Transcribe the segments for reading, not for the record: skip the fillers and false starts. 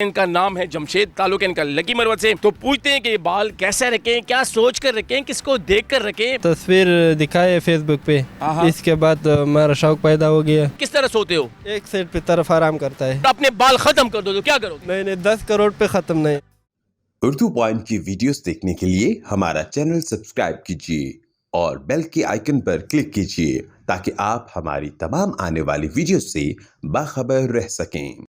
इनका नाम है जमशेद, ताल्लुक है इनका लकी मरवत से। तो पूछते हैं कि ये बाल कैसे रखें, क्या सोच कर रखें, किसको देख कर रखें। तस्वीर दिखाए फेसबुक पे, इसके बाद हमारा शौक पैदा हो गया। किस तरह सोते हो? एक साइड पे तरफ आराम करता है। अपने बाल खत्म कर दो तो क्या करोगे? नहीं 10 करोड़ पे खत्म नहीं। उर्दू पॉइंट की वीडियोस देखने के लिए हमारा चैनल सब्सक्राइब कीजिए और बेल के आइकन पर क्लिक कीजिए ताकि आप हमारी तमाम आने वाली वीडियोस से बाखबर रह सकें।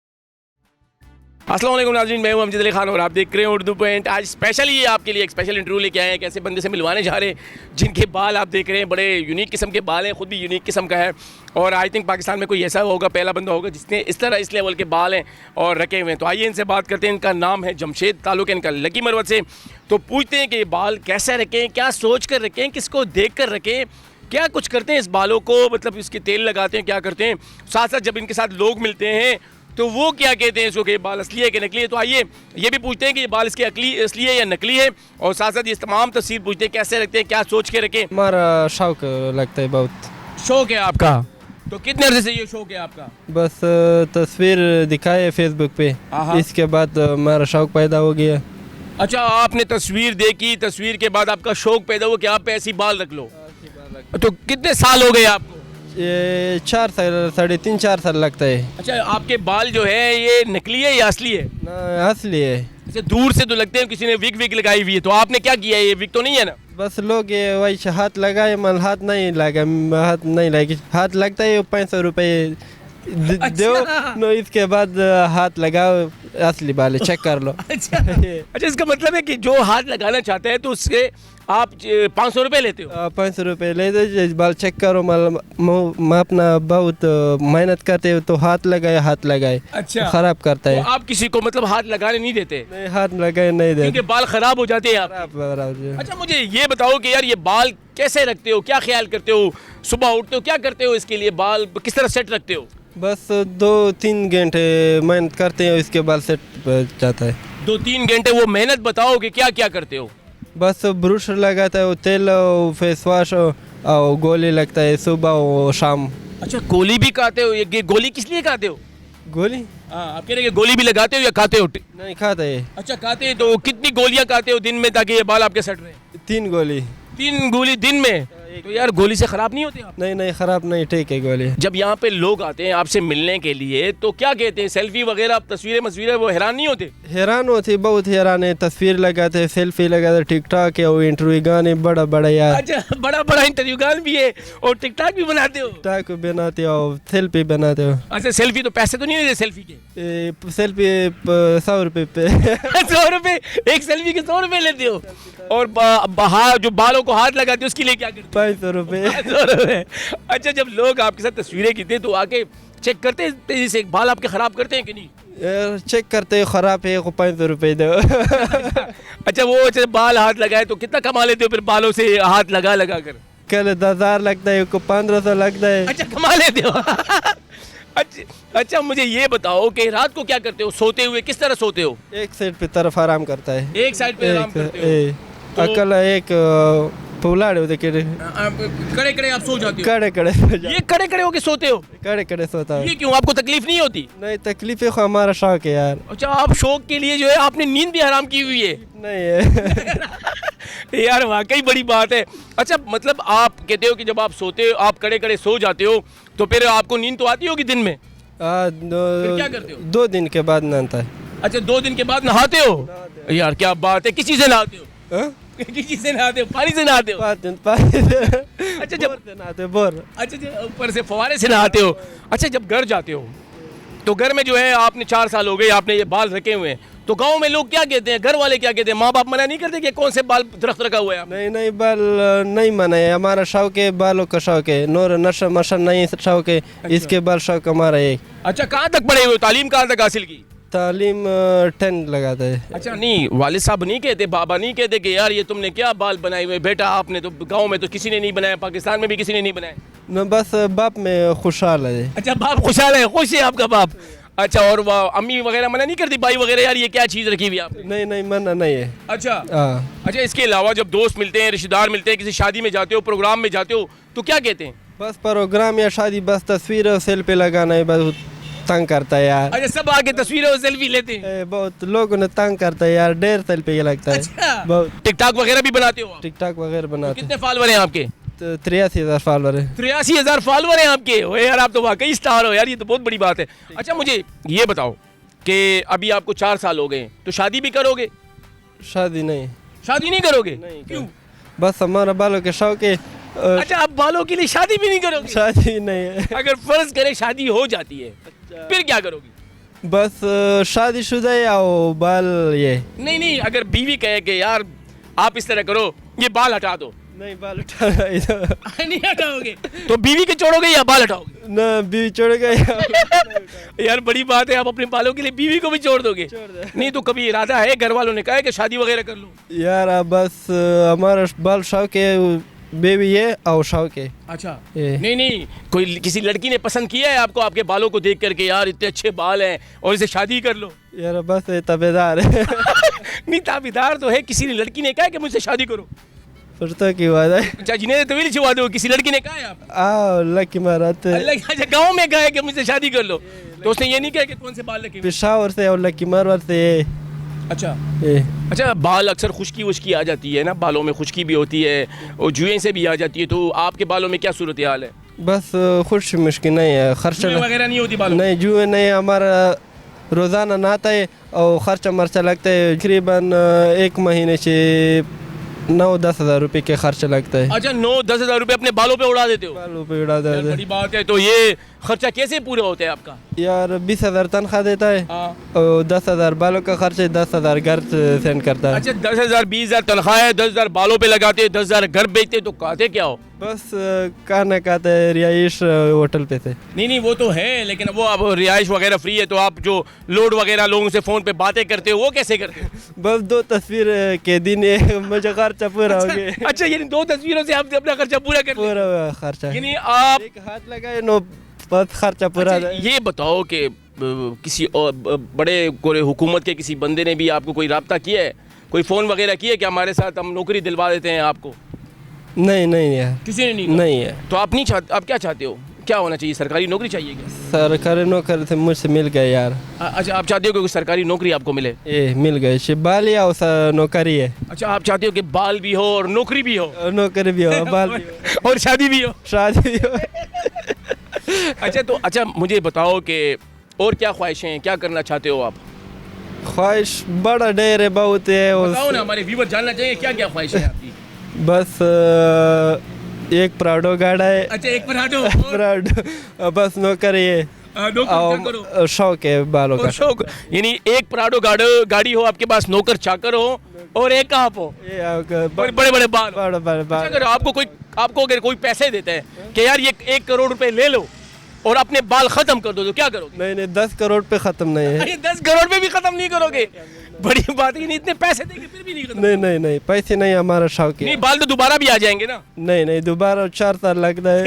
अस्सलाम वालेकुम नाज़रीन, मैं हूं अमजद अली खान और आप देख रहे हैं उर्दू पॉइंट। आज स्पेशली आपके लिए एक स्पेशल इंटरव्यू लेके आए हैं। कैसे बंदे से मिलवाने जा रहे हैं जिनके बाल आप देख रहे हैं बड़े यूनिक किस्म के बाल हैं, खुद भी यूनिक किस्म का है। और आई थिंक पाकिस्तान में कोई ऐसा होगा, पहला बंदा होगा जिसने इस तरह इस लेवल के बाल हैं और रखे हुए हैं। तो आइए इनसे बात करते हैं। इनका नाम है जमशेद, ताल्लुक है इनका लकी मरवत से। तो पूछते हैं कि ये बाल कैसे रखें, क्या सोच कर रखें, किसको देख कर रखें, क्या कुछ करते हैं इस बालों को, मतलब इसके तेल लगाते हैं, क्या करते हैं। साथ साथ जब इनके साथ लोग मिलते हैं तो वो क्या कहते हैं इसको कि बाल असली है कि नकली है। तो आइए ये भी पूछते हैं कि ये बाल इसके असली है या नकली है, और साथ साथ ये तमाम तफसीर पूछते हैं कैसे रखते हैं, क्या सोच के रखें। हमारा शौक लगता है, बहुत शौक है आपका? तो कितने अर्से से ये शौक है आपका? बस तस्वीर दिखाए फेसबुक पे, इसके बाद हमारा शौक पैदा हो गया। अच्छा, आपने तस्वीर देखी, तस्वीर के बाद आपका शौक पैदा हुआ कि आप ऐसी बाल रख लो। तो कितने साल हो गए आपको? ये 4 साल, 3.5-4 साल लगता है। अच्छा, आपके बाल जो है ये नकली है या असली है? ना असली है। अच्छा, दूर से तो लगते हैं किसी ने विग लगाई हुई है, तो आपने क्या किया है? ये विग तो नहीं है ना? बस लोग ये वही हाथ लगाए, मल हाथ नहीं लगे, हाथ लगता है 500 रुपये दो नो, इसके बाद हाथ लगाओ, असली बाल चेक कर लो। अच्छा, इसका मतलब है कि जो हाथ लगाना चाहते हैं तो उससे आप 500 रुपये लेते हो? 500 रुपये ले दो, बाल चेक करो। मैं अपना बहुत मेहनत करते हो तो हाथ लगाए। अच्छा, खराब करता है। तो आप किसी को मतलब हाथ लगाने नहीं देते? नहीं, हाथ लगाए नहीं देते क्योंकि बाल खराब हो जाते हैं आप। अच्छा, मुझे ये बताओ कि यार ये बाल कैसे रखते हो, क्या ख्याल करते हो? सुबह उठते हो, क्या करते हो इसके लिए? बाल किस तरह सेट रखते हो? बस 2-3 घंटे मेहनत करते हैं, इसके बाद सेट जाता है। 2-3 घंटे वो मेहनत बताओ कि क्या क्या करते हो? बस ब्रश लगाता है, तेल, फेस वॉश और गोली लगता है सुबह और शाम। अच्छा, गोली भी खाते हो? ये गोली किस लिए खाते हो? गोली? हाँ, आप कह रहे हैं कि गोली भी लगाते हो या खाते हो? नहीं, खाता है। अच्छा, खाते हैं। तो कितनी गोलियां खाते हो दिन में ताकि ये बाल आपके सेट रहे? 3 गोली। 3 गोली दिन में? तो यार गोली से खराब नहीं होते आप? नहीं, खराब नहीं, ठीक है गोली। जब यहाँ पे लोग आते हैं आपसे मिलने के लिए तो क्या कहते हैं? सेल्फी वगैरह, तस्वीरें वो हैरान नहीं होते? हैरान होते, बहुत हैरान है। तस्वीर लगाते, सेल्फी लगाते, टिकटॉक है, वो इंटरव्यू गाने बड़ा यार। अच्छा, बड़ा इंटरव्यू गान भी है और टिकटॉक भी बनाते हो? टिकटॉक बनाते हो, सेल्फी बनाते हो। अच्छा, सेल्फी तो पैसे तो नहीं देते सेल्फी के? सेल्फी 100 रुपये पे। 100 रुपये? एक सेल्फी के 100 रुपये लेते हो? और जो बालों को हाथ लगाते हो उसके लिए क्या करते हो? 500 रुपये। 500 रुपये। अच्छा, जब लोग आपके साथ तस्वीरें खींचते हैं तो आके चेक करते हैं तेजी से बाल आपके खराब करते हैं कि नहीं? चेक करते हैं, खराब है, 500 रुपये दो। अच्छा, वो बाल हाथ लगाए तो कितना कमा लेते हो फिर बालों से हाथ लगा कर? कल 10,000 लगता है, को 1500 लगता है। अच्छा, कमा लेते हो। अच्छा, मुझे ये बताओ कि रात को क्या करते हो? सोते हुए किस तरह सोते हो? एक साइड पे तरफ आराम करता है। एक साइड पे आराम करते हो? अकेला एक पुलाड़ होते कड़े आप सो जाते हो? कड़े ये कड़े होके सोते हो? कड़े सोता है। ये क्यों, आपको तकलीफ नहीं होती? नहीं, तकलीफ है, हमारा शौक है यार। अच्छा, आप शौक के लिए जो है आपने नींद भी हराम की हुई है? नहीं है। यार वाकई बड़ी बात है। अच्छा, मतलब आप कहते हो कि जब आप सोते हो, आप कड़े सो जाते हो, तो फिर आपको नींद तो आती होगी दिन में? फिर क्या करते हो? 2 दिन के बाद नहाता है। अच्छा, 2 दिन के बाद नहाते हो? यार क्या बात है, किसी से नहाते हो? किसी से नहाते हो? पानी से नहाते हो? अच्छा, जब नहाते बोर। अच्छा, ऊपर से फवारे से नहाते हो? अच्छा, जब घर जाते हो तो घर में जो है आपने 4 साल हो गए आपने ये बाल रखे हुए हैं, तो गांव में लोग क्या कहते हैं, घर वाले क्या कहते हैं? माँ बाप मना नहीं करते कि कौन से बाल दरख्त रखा हुआ है? नहीं, बाल नहीं मना है, हमारा शौक है, बालों का शौक है। नोर नशा मशा नहीं शौक है। इसके बाद शौक हमारा है। अच्छा, कहाँ तक पढ़े हुए? तालीम कहाँ तक हासिल की? तालीम 10 लगाता है। अच्छा, नहीं वालिद साहब नहीं कहते, बाबा नहीं कहते कि यार ये तुमने क्या बाल बनाए हुए? बेटा आपने तो गांव में तो किसी ने नहीं बनाया, पाकिस्तान में भी किसी ने नहीं बनाया। न बस बाप में खुशहाल है। अच्छा, बाप खुशहाल है, खुश है आपका बाप? अच्छा, और अम्मी वगैरह मना नहीं करती, भाई वगैरह, यार ये क्या चीज़ रखी हुई आपने? नहीं, मना नहीं है। अच्छा। अच्छा, इसके अलावा जब दोस्त मिलते हैं, रिश्तेदार मिलते हैं, किसी शादी में जाते हो, प्रोग्राम में जाते हो, तो क्या कहते हैं? बस प्रोग्राम या शादी, बस तस्वीर और सेल्फी लगाना है, बस तंग करता है यार। अच्छा सब आके तस्वीरें और सेल्फी लेते हैं। बहुत लोगों ने तंग करता है यार, डेढ़ सेल्फी लगता है। अच्छा बहुत टिक टॉक वगैरह भी बनाते हो आप? टिकटॉक वगैरह बनाते कितने फॉलोवर हैं आपके? तो 83,000 फॉलोअर है। 83,000 फॉलोवर हैं आपके। ओ यार आप तो वाकई स्टार हो यार, ये तो बहुत बड़ी बात है। अच्छा मुझे ये बताओ कि अभी आपको 4 साल हो गए, तो शादी भी करोगे? शादी नहीं, शादी नहीं करोगे? नहीं क्यों? बस हमारा बालों के शौक है। अच्छा आप बालों के लिए शादी भी नहीं करोगे? शादी नहीं है। अगर फर्ज करें शादी हो जाती है फिर क्या करोगे? बस शादीशुदा या वो बाल ये नहीं नहीं, अगर बीवी कहे कि यार आप इस तरह करो, ये बाल हटा दो, नहीं, बाल उठाना इधर नहीं हटाओगे तो बीवी के छोड़ोगे या बाल हटाओगे? ना, बीवी छोड़ गए। यार बड़ी बात है, आप अपने बालों के लिए बीवी को भी छोड़ दोगे? छोड़ दे। नहीं तो कभी इरादा है घर वालों ने कहा है कि शादी वगैरह कर लो? यार अब बस हमारा बाल शौक है, बेबी ये और शौक है। अच्छा ये। नहीं नहीं, कोई किसी लड़की ने पसंद किया है आपको आपके बालों को देख करके, यार इतने अच्छे बाल हैं और इसे शादी कर लो? यार बस ये तबेदार है। नहीं ताबेदार तो है, किसी लड़की ने कहा कि मुझसे शादी करो? फुर्ता की बात है। अच्छा जिन्हें तवील छुआ दो, किसी लड़की ने कहा है आप? आओ लकी माराते अच्छा गाँव में कहा है कि मुझसे शादी कर लो, तो उसने ये नहीं कहा कि कौन से बाल रखे? पेशावर से और लकी मारवर से ये। अच्छा ये अच्छा, बाल अक्सर खुश्की वुश्की आ जाती है ना, बालों में खुश्की भी होती है और जुएं से भी आ जाती है, तो आपके बालों में क्या सूरत हाल है? बस खुश मुश्किल नहीं है, खर्चा जुएं वगैरह नहीं होती बालों में? नहीं, जुए नहीं, हमारा रोज़ाना नहाता है और खर्चा मर्चा लगता है तकरीबन 1 महीने से 9-10 हज़ार रुपये के खर्चा लगता है। अच्छा 9-10 हज़ार रुपये अपने बालों पे उड़ा देते हो? बालों पे उड़ा यार देता बड़ी बात है। तो ये खर्चा कैसे पूरा होता है आपका? है यार। 20,000 तनख्वाह देता है हाँ। और 10,000 बालों का खर्चा है, 10,000 घर सेंड करता है। अच्छा 10,000 20,000 तनख्वाह है, 10,000 बालों पे लगाते, 10,000 घर बेचते, तो कहते क्या हो? बस खाना खाता है रिहाइश होटल पे से। नहीं नहीं वो तो है, लेकिन वो अब रिहाइश वगैरह फ्री है, तो आप जो लोड वगैरह लोगों से फ़ोन पे बातें करते हो वो कैसे करते हो? बस 2 तस्वीर के दिन ये मुझे खर्चा पूरा हो गया। अच्छा यानी 2 तस्वीरों से आप अपना खर्चा पूरा कर लेते पूरा खर्चा हो? यानी आप एक हाथ लगाए नो, बस खर्चा पूरा। अच्छा, ये बताओ कि किसी और बड़े कोई हुकूमत के किसी बंदे ने भी आपको कोई राब्ता किया है, कोई फ़ोन वगैरह किया है कि हमारे साथ हम नौकरी दिलवा देते हैं आपको? नहीं नहीं यार, किसी ने नहीं कहा? नहीं है। तो आप नहीं चाहते, आप क्या चाहते हो, क्या होना चाहिए? सरकारी नौकरी चाहिए क्या? सरकारी नौकरी से मुझसे मिल गए यार। अच्छा आप चाहते हो कि कोई सरकारी नौकरी आपको मिले? ये मिल गए, बाल या नौकरी है। अच्छा आप चाहते हो कि बाल भी हो और नौकरी भी हो और नौकरी भी हो, बाल भी हो, और शादी भी हो? शादी भी हो। अच्छा तो अच्छा मुझे बताओ कि और क्या ख्वाहिशें हैं, क्या करना चाहते हो आप? ख्वाहिश बड़ा ढेर है, बहुत है। बताओ ना, हमारे व्यूअर जानना चाहिए क्या क्या ख्वाहिशें हैं आपकी। बस एक प्राडो गाड़ा है। अच्छा एक पराठो प्राडो, बस नौकरी है और शौक है बालों का। शौक यानी एक पराठो गाड़ी हो आपके पास, नौकर चाकर हो और एक आप हो, बड़े बड़े बाल हो। बड़ा बड़ा बाल। अगर आपको अगर कोई पैसे देते हैं कि यार ये 1 करोड़ रुपए ले लो और अपने बाल खत्म कर दो, तो क्या करोगे? नहीं नहीं, 10 करोड़ पे खत्म नहीं है। अरे 10 करोड़ पे भी खत्म नहीं करोगे? बड़ी बात है, नहीं इतने पैसे देंगे फिर भी नहीं खत्म? नहीं नहीं नहीं, पैसे नहीं, हमारा शौक है। नहीं बाल तो दोबारा भी आ जाएंगे ना? नहीं नहीं, दोबारा 4 साल लगता है।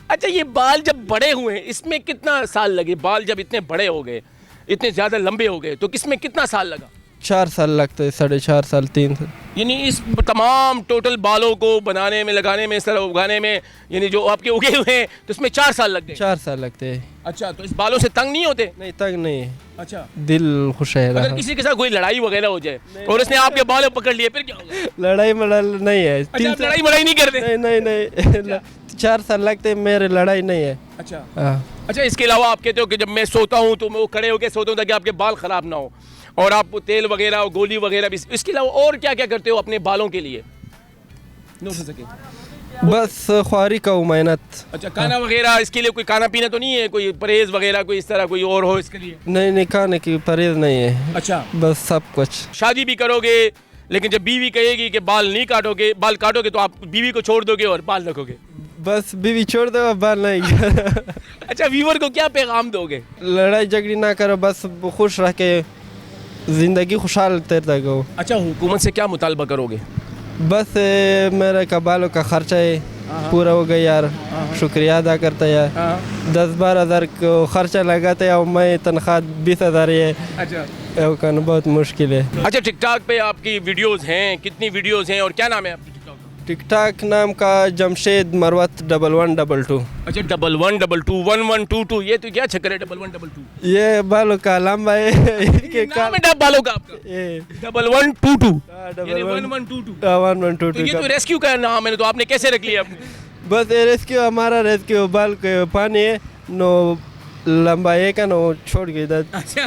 अच्छा ये बाल जब बड़े हुए, इसमें कितना साल लगे? बाल जब इतने बड़े हो गए, इतने ज़्यादा लंबे हो गए, तो किसमें कितना साल लगा? 4 साल लगते है, 4.5 साल, 3 साल। यानी इस तमाम टोटल बालों को बनाने में, लगाने में, इस तरह उगाने में, यानी जो आपके उगे हुए हैं, तो इसमें 4 साल लग गए? 4 साल लगते हैं। अच्छा तो इस बालों से तंग नहीं होते? नहीं, तंग नहीं है। अच्छा दिल खुश है। अगर किसी के साथ कोई लड़ाई वगैरह हो जाए और उसने आपके बाल पकड़ लिए फिर क्या होगा? लड़ाई मड़ाई नहीं है। अच्छा आप लड़ाई मड़ाई नहीं करते? नहीं नहीं नहीं, 4 साल लगते हैं, मेरे लड़ाई नहीं है। अच्छा हाँ। अच्छा इसके अलावा आप कहते हो कि जब मैं सोता हूँ तो मैं वो खड़े होकर सोता हूँ ताकि आपके बाल ख़राब ना हो, और आप तेल वगैरह और गोली वगैरह भी, इसके अलावा और क्या क्या करते हो अपने बालों के लिए? बस ख्वारी का मेहनत। अच्छा खाना वगैरह इसके लिए कोई खाना पीना तो नहीं है, कोई परहेज वगैरह कोई इस तरह कोई और हो इसके लिए? नहीं नहीं, खाने की परहेज नहीं है। अच्छा बस सब कुछ। शादी भी करोगे, लेकिन जब बीवी कहेगी कि बाल नहीं काटोगे, बाल काटोगे, तो आप बीवी को छोड़ दोगे और बाल रखोगे? बस बीवी छोड़ दो, बाल नहीं। अच्छा व्यूअर को क्या पैगाम दोगे? लड़ाई झगड़ी ना करो, बस खुश रह के जिंदगी खुशहाल तैरता हो। अच्छा हुकूमत से क्या मुतालबा करोगे? बस मेरे का बालों का खर्चा है पूरा हो गया यार, शुक्रिया अदा करता यार। 10-12 हज़ार को खर्चा लगाता है और मैं तनख्वाह 20 हज़ार है। अच्छा करना बहुत मुश्किल है। अच्छा टिकटॉक पे आपकी वीडियोस हैं, कितनी वीडियोस हैं और क्या नाम है आपकी टिकटॉक का? टिक टाक नाम का जमशेद मरवत 1122। अच्छा 1122 1122, ये तो क्या चक्कर है 1122? ये बालों का लंबा है इसके नाम है डब बालों का आपका ये 1122 यानी 1122 1122। तो ये तो रेस्क्यू का नाम है, तो आपने कैसे रख लिया अपने? बस ये रेस्क्यू हमारा रेस्क्यू बाल के पानी है नो लंबा है का नो छोड़ के इधर। अच्छा